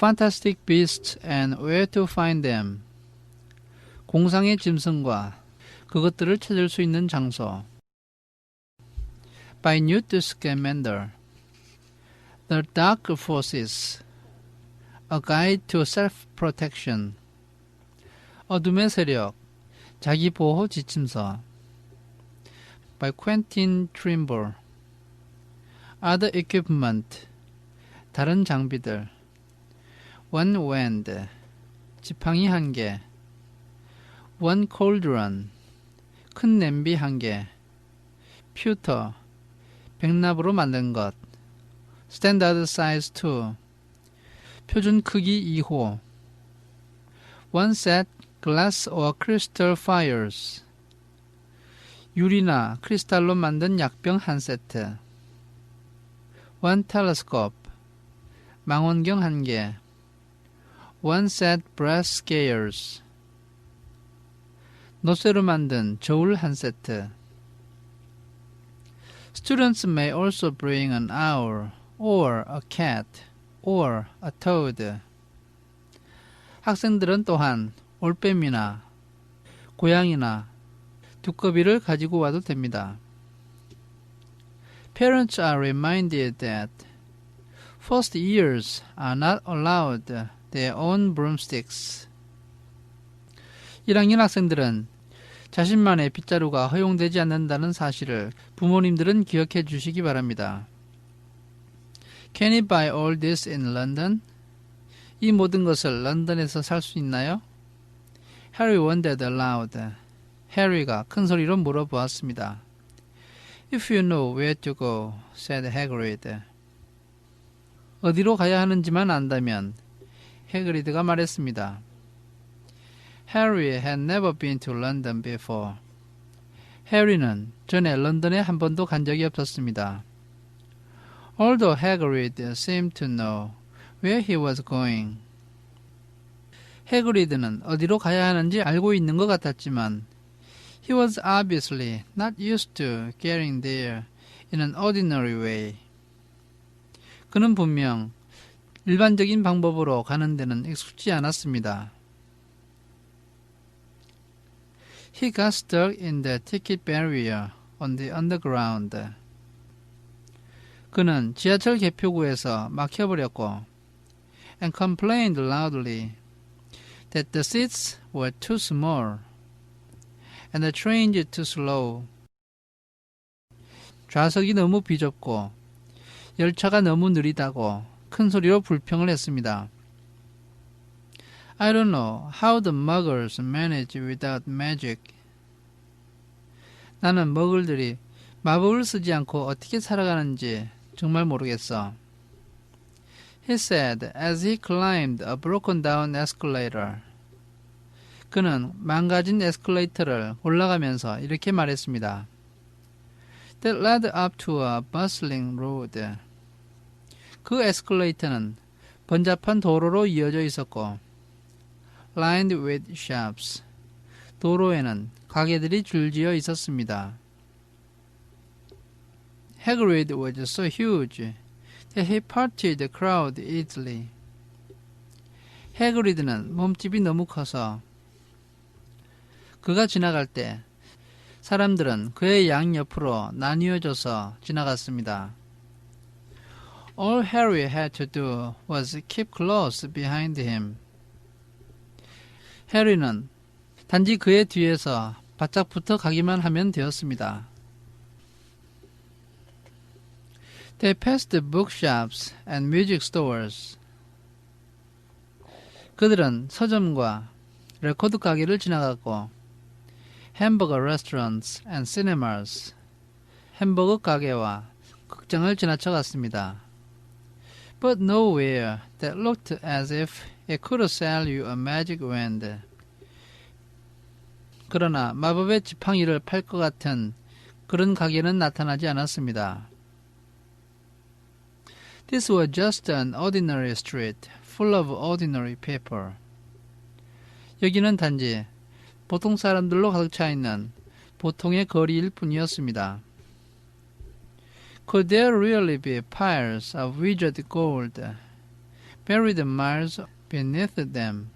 fantastic beasts and where to find them. 공상의 짐승과 그것들을 찾을 수 있는 장소. By Newt Scamander. The Dark Forces. A Guide to Self-Protection. 어둠의 세력. 자기보호 지침서. By Quentin Trimble. Other Equipment. 다른 장비들. One Wind. 지팡이 한 개. One Cauldron. 큰 냄비 한 개. Pewter. 백납으로 만든 것. Standard Size 2. 표준 크기 2호. One Set Glass or Crystal Fires. 유리나 크리스탈로 만든 약병 한 세트. One Telescope. 망원경 한 개. One Set Brass Scales. 노쇠로 만든 저울 한 세트. Students may also bring an owl, or a cat, or a toad. 학생들은 또한 올빼미나 고양이나 두꺼비를 가지고 와도 됩니다. Parents are reminded that first years are not allowed their own broomsticks. 1학년 학생들은 자신만의 빗자루가 허용되지 않는다는 사실을 부모님들은 기억해 주시기 바랍니다. Can you buy all this in London? 이 모든 것을 런던에서 살 수 있나요? Harry wondered aloud. 해리가 큰 소리로 물어보았습니다. If you know where to go, said Hagrid. 어디로 가야 하는지만 안다면, 해그리드가 말했습니다. Harry had never been to London before. 해리는 전에 런던에 한 번도 간 적이 없었습니다. Although Hagrid seemed to know where he was going. 해그리드는 어디로 가야 하는지 알고 있는 것 같았지만 he was obviously not used to getting there in an ordinary way. 그는 분명 일반적인 방법으로 가는 데는 익숙지 않았습니다. He got stuck in the ticket barrier on the underground. 그는 지하철 개표구에서 막혀버렸고 and complained loudly that the seats were too small and the train too slow. 좌석이 너무 비좁고 열차가 너무 느리다고 큰 소리로 불평을 했습니다. I don't know how the muggles manage without magic. 나는 머글들이 마법을 쓰지 않고 어떻게 살아가는지 정말 모르겠어. He said as he climbed a broken down escalator. 그는 망가진 에스컬레이터를 올라가면서 이렇게 말했습니다. That led up to a bustling road. 그 에스컬레이터는 번잡한 도로로 이어져 있었고 lined with shops. 도로에는 가게들이 줄지어 있었습니다. Hagrid was so huge that he parted the crowd easily. 해그리드는 몸집이 너무 커서 그가 지나갈 때 사람들은 그의 양옆으로 나뉘어져서 지나갔습니다. All Harry had to do was keep close behind him. 해리는 단지 그의 뒤에서 바짝 붙어 가기만 하면 되었습니다. They passed bookshops and music stores. 그들은 서점과 레코드 가게를 지나갔고 hamburger restaurants and cinemas. 햄버거 가게와 극장을 지나쳐갔습니다. But nowhere that looked as if it could sell you a magic wand. 그러나 마법의 지팡이를 팔 것 같은 그런 가게는 나타나지 않았습니다. This was just an ordinary street full of ordinary people. 여기는 단지 보통 사람들로 가득 차 있는 보통의 거리일 뿐이었습니다. Could there really be piles of wizard gold? buried miles beneath them.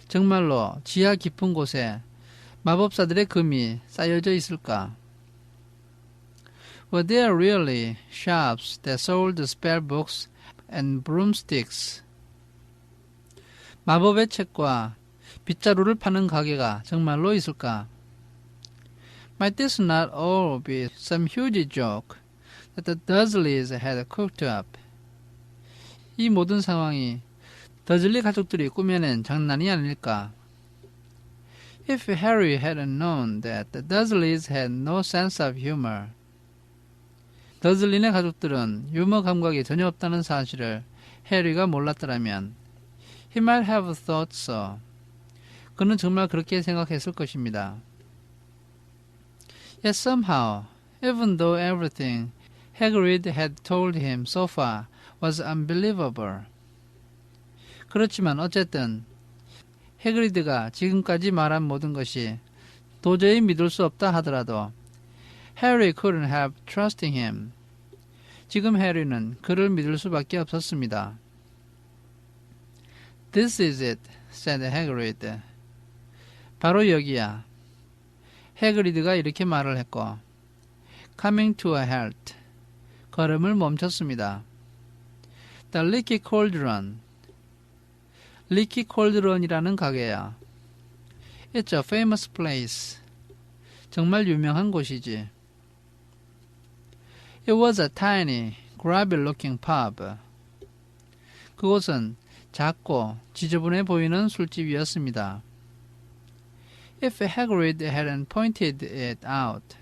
정말로 지하 깊은 곳에 마법사들의 금이 쌓여져 있을까? Were there really shops that sold spell books and broomsticks? 마법의 책과 빗자루를 파는 가게가 정말로 있을까? Might this not all be some huge joke that the Dursleys had cooked up? 이 모든 상황이 더즐리 가족들이 꾸며낸 장난이 아닐까? If Harry had known that the Dursleys had no sense of humor, 더즐리네 가족들은 유머 감각이 전혀 없다는 사실을 해리가 몰랐더라면 he might have thought so. 그는 정말 그렇게 생각했을 것입니다. Yet somehow, even though everything Hagrid had told him so far was unbelievable. 그렇지만 어쨌든 해그리드가 지금까지 말한 모든 것이 도저히 믿을 수 없다 하더라도 Harry couldn't help trusting him. 지금 해리는 그를 믿을 수밖에 없었습니다. This is it, said Hagrid. 바로 여기야. 해그리드가 이렇게 말을 했고 Coming to a halt. 걸음을 멈췄습니다. The Leaky Cauldron. Leaky Cauldron이라는 가게야. It's a famous place. 정말 유명한 곳이지. It was a tiny, grubby-looking pub. 그곳은 작고 지저분해 보이는 술집이었습니다. If Hagrid hadn't pointed it out,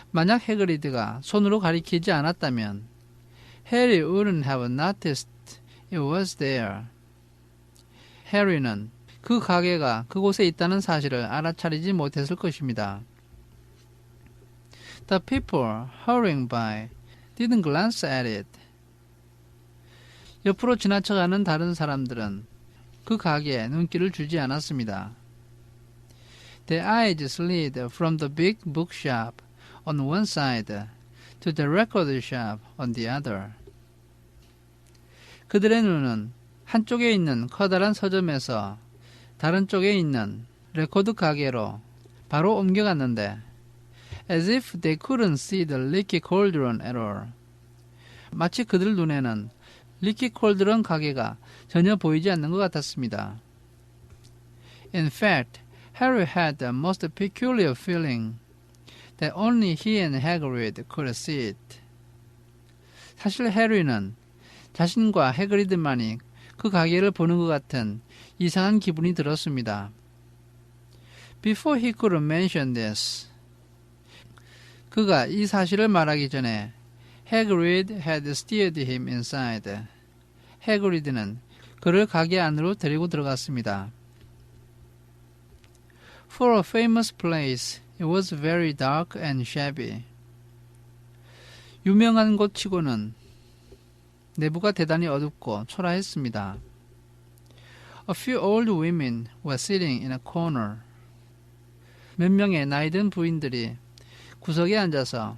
만약 해그리드가 손으로 가리키지 않았다면 Harry wouldn't have noticed it was there. 해리는 그 가게가 그곳에 있다는 사실을 알아차리지 못했을 것입니다. The people hurrying by didn't glance at it. 옆으로 지나쳐가는 다른 사람들은 그 가게에 눈길을 주지 않았습니다. Their eyes slid from the big bookshop on one side to the record shop on the other. 그들의 눈은 한쪽에 있는 커다란 서점에서 다른 쪽에 있는 레코드 가게로 바로 옮겨갔는데 as if they couldn't see the leaky cauldron at all. 마치 그들 눈에는 리키 콜드런 가게가 전혀 보이지 않는 것 같았습니다. In fact, Harry had the most peculiar feeling that only he and Hagrid could see it. 사실 해리는 자신과 해그리드만이 그 가게를 보는 것 같은 이상한 기분이 들었습니다. Before he could mention this, 그가 이 사실을 말하기 전에 Hagrid had steered him inside. 해그리드는 그를 가게 안으로 데리고 들어갔습니다. For a famous place, it was very dark and shabby. 유명한 곳 치고는 내부가 대단히 어둡고 초라했습니다. A few old women were sitting in a corner. 몇 명의 나이든 부인들이 구석에 앉아서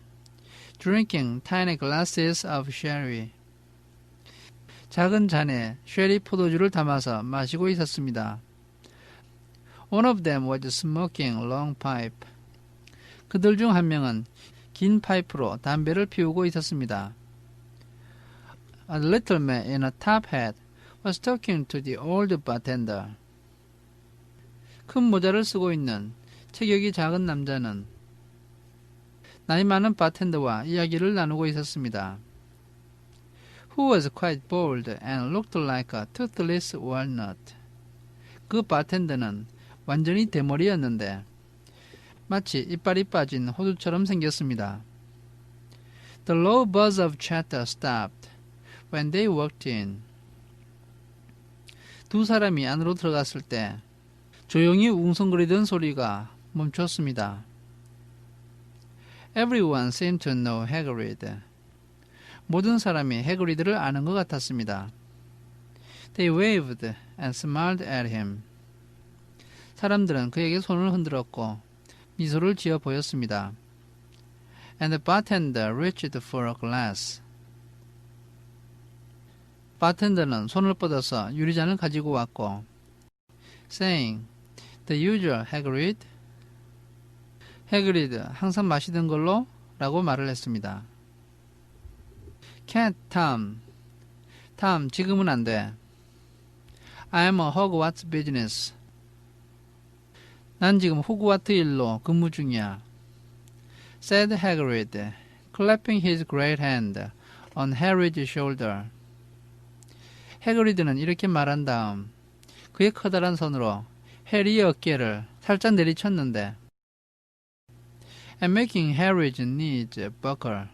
drinking tiny glasses of sherry. 작은 잔에 쉐리 포도주를 담아서 마시고 있었습니다. One of them was smoking a long pipe. 그들 중 한 명은 긴 파이프로 담배를 피우고 있었습니다. A little man in a top hat was talking to the old bartender. 큰 모자를 쓰고 있는 체격이 작은 남자는 나이 많은 바텐더와 이야기를 나누고 있었습니다. Who was quite bald and looked like a toothless walnut. 그 바텐더는 완전히 대머리였는데 마치 이빨이 빠진 호두처럼 생겼습니다. The low buzz of chatter stopped when they walked in. 두 사람이 안으로 들어갔을 때 조용히 웅성거리던 소리가 멈췄습니다. Everyone seemed to know Hagrid. 모든 사람이 해그리드를 아는 것 같았습니다. They waved and smiled at him. 사람들은 그에게 손을 흔들었고 미소를 지어 보였습니다. And the bartender reached for a glass. 바텐더는 손을 뻗어서 유리잔을 가지고 왔고 saying, the usual Hagrid. 해그리드 항상 마시던 걸로 라고 말을 했습니다. Can't, Tom. Tom, 지금은 안 돼. I'm a Hogwarts business. 난 지금 호그와트 일로 근무 중이야. said Hagrid, clapping his great hand on Harry's shoulder. 해그리드는 이렇게 말한 다음 그의 커다란 손으로 해리의 어깨를 살짝 내리쳤는데 and making Harry's knees buckle.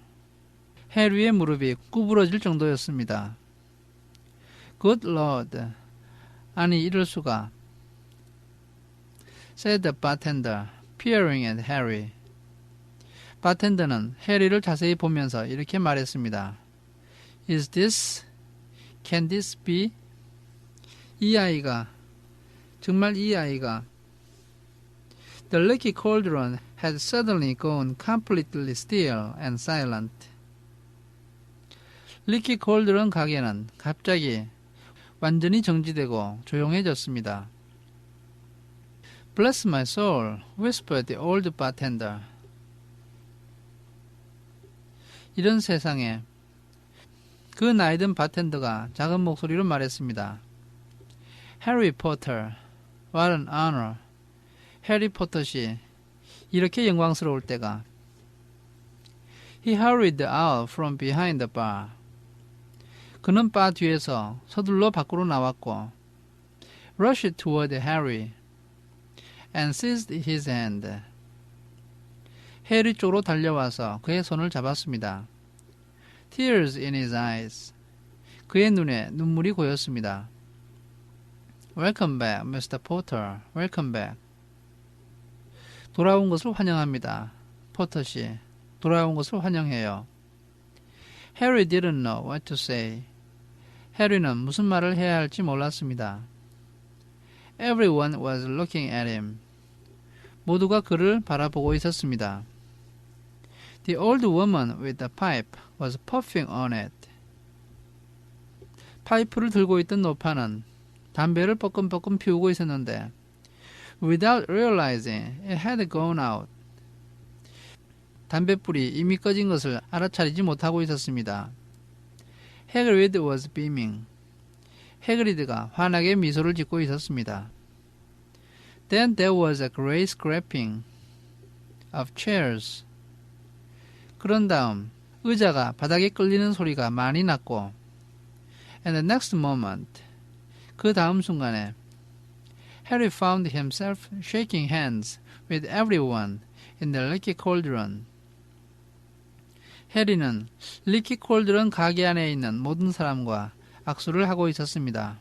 해리의 무릎이 구부러질 정도였습니다. Good Lord. 아니 이럴 수가. said the bartender, peering at Harry. 바텐더는 해리를 자세히 보면서 이렇게 말했습니다. Is this? Can this be? 이 아이가, 정말 이 아이가. The leaky cauldron had suddenly gone completely still and silent. 리키 콜드런 가게는 갑자기 완전히 정지되고 조용해졌습니다. Bless my soul, whispered the old bartender. 이런 세상에 그 나이든 바텐더가 작은 목소리로 말했습니다. Harry Potter, what an honor. 해리 포터씨, 이렇게 영광스러울 때가. He hurried out from behind the bar. 그는 바 뒤에서 서둘러 밖으로 나왔고 rushed toward Harry and seized his hand. 해리 쪽으로 달려와서 그의 손을 잡았습니다. Tears in his eyes. 그의 눈에 눈물이 고였습니다. Welcome back, Mr. Potter. Welcome back. 돌아온 것을 환영합니다. 포터씨, 돌아온 것을 환영해요. Harry didn't know what to say. 해리는 무슨 말을 해야 할지 몰랐습니다. Everyone was looking at him. 모두가 그를 바라보고 있었습니다. The old woman with the pipe was puffing on it. 파이프를 들고 있던 노파는 담배를 뻐끔뻐끔 피우고 있었는데 without realizing it had gone out. 담뱃불이 이미 꺼진 것을 알아차리지 못하고 있었습니다. Hagrid was beaming. 해그리드가 환하게 미소를 짓고 있었습니다. Then there was a great scraping of chairs. 그런 다음 의자가 바닥에 끌리는 소리가 많이 났고 And the next moment, 그 다음 순간에 Harry found himself shaking hands with everyone in the leaky cauldron. 해리는 리키 콜드런 가게 안에 있는 모든 사람과 악수를 하고 있었습니다.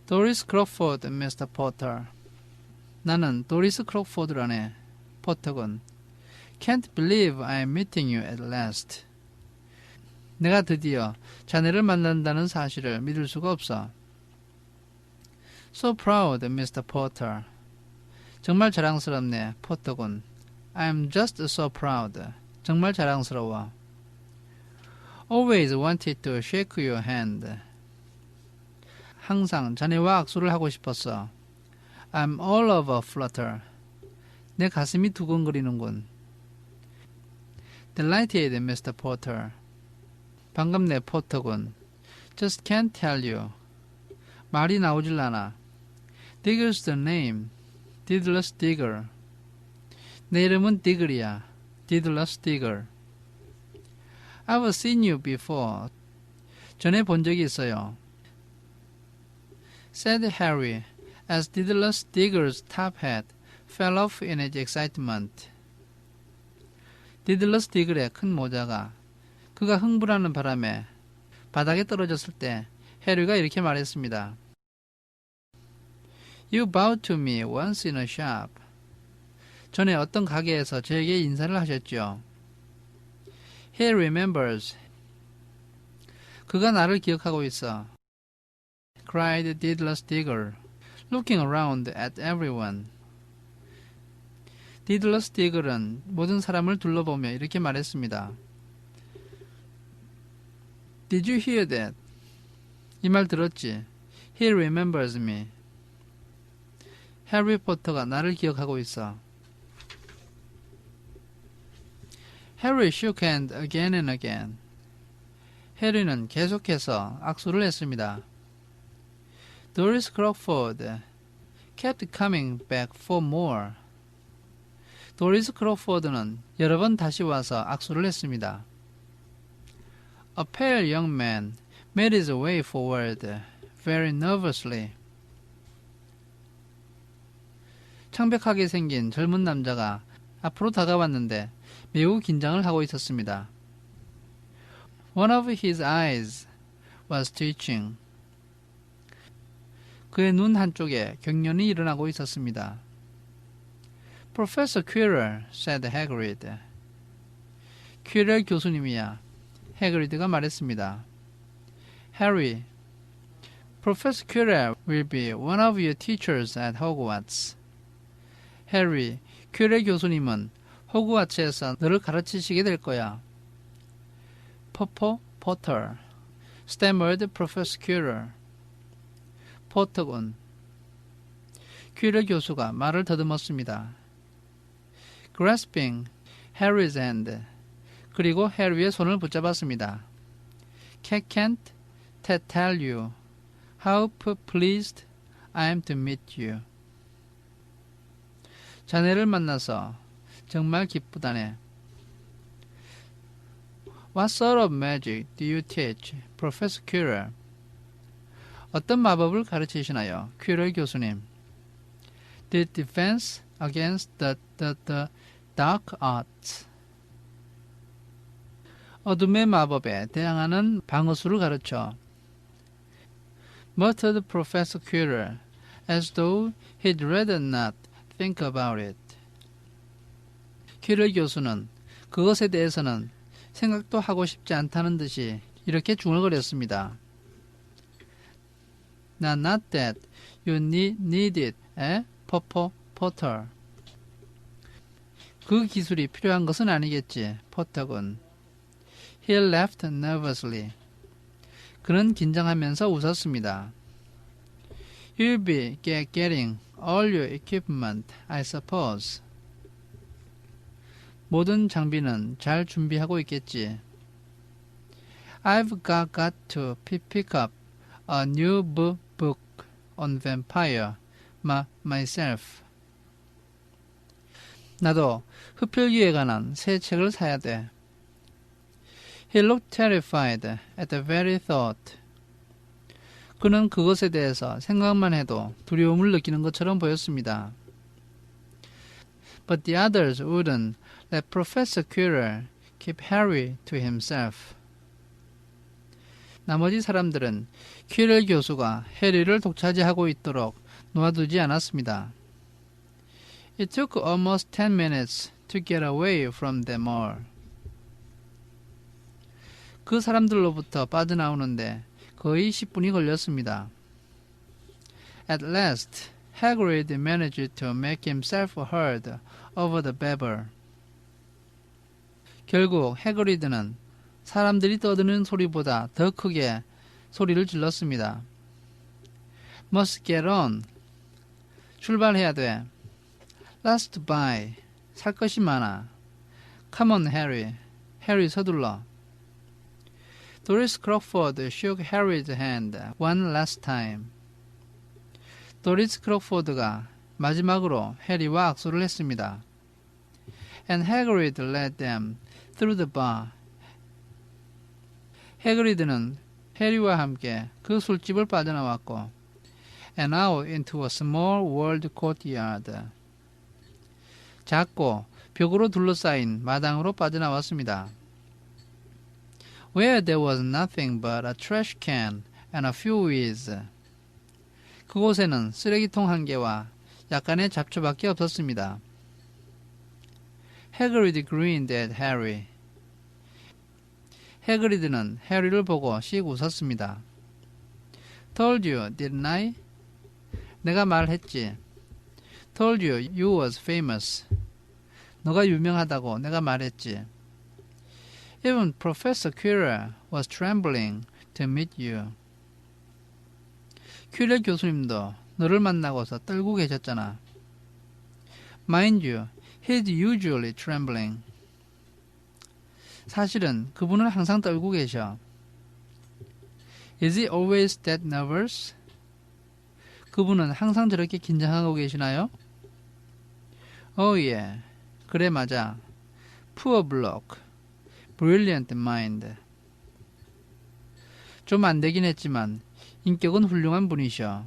Doris Crockford, Mr. Potter. 나는 도리스 크록포드라네. 포터군. Can't believe I'm meeting you at last. 내가 드디어 자네를 만난다는 사실을 믿을 수가 없어. So proud, Mr. Potter. 정말 자랑스럽네, 포터군. I'm just so proud. 정말 자랑스러워. Always wanted to shake your hand. 항상 자네와 악수를 하고 싶었어. I'm all of a flutter. 내 가슴이 두근거리는군. Delighted, Mr. Potter. 반갑네, 포터군. Just can't tell you. 말이 나오질 않아. Digger's the name. Daedalus Digger. 내 이름은 디글이야. Daedalus Digger. I've seen you before. 전에 본 적이 있어요. Said Harry, as Daedalus Digger's top hat fell off in his excitement. Daedalus Digger의 큰 모자가 그가 흥분하는 바람에 바닥에 떨어졌을 때 해리가 이렇게 말했습니다. You bowed to me once in a shop. 전에 어떤 가게에서 저에게 인사를 하셨죠. He remembers. 그가 나를 기억하고 있어. Cried Daedalus Digger, looking around at everyone. Daedalus Digger은 모든 사람을 둘러보며 이렇게 말했습니다. Did you hear that? 이 말 들었지? He remembers me. 해리 포터가 나를 기억하고 있어. Harry shook hand again and again. 해리는 계속해서 악수를 했습니다. Doris Crawford kept coming back for more. 도리스 크로포드는 여러 번 다시 와서 악수를 했습니다. A pale young man made his way forward very nervously. 창백하게 생긴 젊은 남자가 앞으로 다가왔는데 매우 긴장을 하고 있었습니다. One of his eyes was twitching. 그의 눈 한쪽에 경련이 일어나고 있었습니다. Professor Quirrell, said Hagrid. 퀴럴 교수님이야. 해그리드가 말했습니다. Harry, Professor Quirrell will be one of your teachers at Hogwarts. 해리, 퀴럴 교수님은 호그와츠에서 너를 가르치시게 될 거야. Potter, stammered Professor Quirrell. 포터군. 퀴럴 교수가 말을 더듬었습니다. Grasping Harry's hand. 그리고 해리의 손을 붙잡았습니다. Can't tell you how pleased I am to meet you. 자네를 만나서 정말 기쁘다네. What sort of magic do you teach, Professor Quirrell? 어떤 마법을 가르치시나요, 퀴럴 교수님? The defense against the dark arts. 어둠의 마법에 대항하는 방어수를 가르쳐. Muttered Professor Quirrell, as though he'd rather not think about it. 퀴럴 교수는 그것에 대해서는 생각도 하고 싶지 않다는 듯이 이렇게 중얼거렸습니다. Now, not that you need it, Potter. 그 기술이 필요한 것은 아니겠지, 포터군. He laughed nervously. 그는 긴장하면서 웃었습니다. You'll be getting all your equipment, I suppose. 모든 장비는 잘 준비하고 있겠지. I've got to pick up a new book on vampire myself. 나도 흡혈귀에 관한 새 책을 사야 돼. He looked terrified at the very thought. 그는 그것에 대해서 생각만 해도 두려움을 느끼는 것처럼 보였습니다. But the others wouldn't let Professor Quirrell keep Harry to himself. 나머지 사람들은 퀴럴 교수가 해리를 독차지하고 있도록 놓아두지 않았습니다. It took almost 10 minutes to get away from them all. 그 사람들로부터 빠져나오는데 거의 10분이 걸렸습니다. At last, Hagrid managed to make himself heard over the babble. 결국 해그리드는 사람들이 떠드는 소리보다 더 크게 소리를 질렀습니다. Must get on. 출발해야 돼. Last buy. 살 것이 많아. Come on, Harry. 해리 서둘러. Doris Crawford shook Harry's hand one last time. 도리스 크로포드가 마지막으로 해리와 악수를 했습니다. And Hagrid led them through the bar. 해그리드는 해리와 함께 그 술집을 빠져나왔고 and out into a small walled courtyard. 작고 벽으로 둘러싸인 마당으로 빠져나왔습니다. Where there was nothing but a trash can and a few weeds. 그곳에는 쓰레기통 한 개와 약간의 잡초밖에 없었습니다. Hagrid grinned at Harry. 해그리드는 해리를 보고 씩 웃었습니다. Told you, didn't I? 내가 말했지. Told you you was famous. 너가 유명하다고 내가 말했지. Even Professor Quirrell was trembling to meet you. 퀴렐 교수님도 너를 만나고서 떨고 계셨잖아. Mind you, he's usually trembling. 사실은 그분은 항상 떨고 계셔. Is he always that nervous? 그분은 항상 저렇게 긴장하고 계시나요? Oh yeah. 그래 맞아. Poor bloke. Brilliant mind. 좀 안 되긴 했지만 인격은 훌륭한 분이셔.